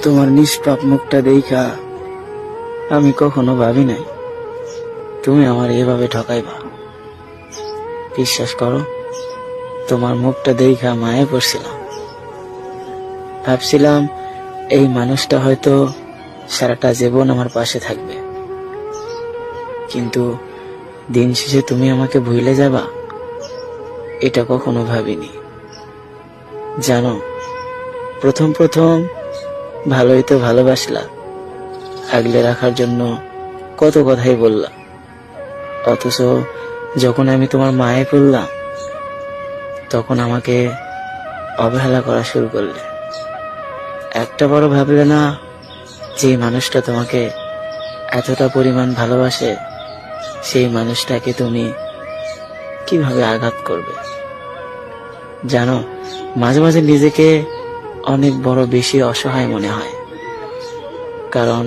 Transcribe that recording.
তোমার নিষ্পাপ মুখটা দেখা আমি কখনো ভাবি নাই তুমি আমার এভাবে ঠকাইবা। বিশ্বাস করো, তোমার মুখটা দেখা মায়ে পড়ছিলাম। ভাবছিলাম এই মানুষটা হয়তো সারাটা জীবন আমার পাশে থাকবে, কিন্তু দিন শেষে তুমি আমাকে ভুলে যাবা এটা কখনো ভাবিনি। জানো, প্রথম প্রথম ভালোই তো ভালোবাসলা, আগলে রাখার জন্য কত কথাই বললাম, অথচ যখন আমি তোমার মায়ে পড়লাম তখন আমাকে অবহেলা করা শুরু করলে। একটা বড় ভাবলে না যে মানুষটা তোমাকে এতটা পরিমাণ ভালোবাসে সেই মানুষটাকে তুমি কিভাবে আঘাত করবে। জানো, মাঝে মাঝে নিজেকে অনেক বড় বেশি অসহায় মনে হয়, কারণ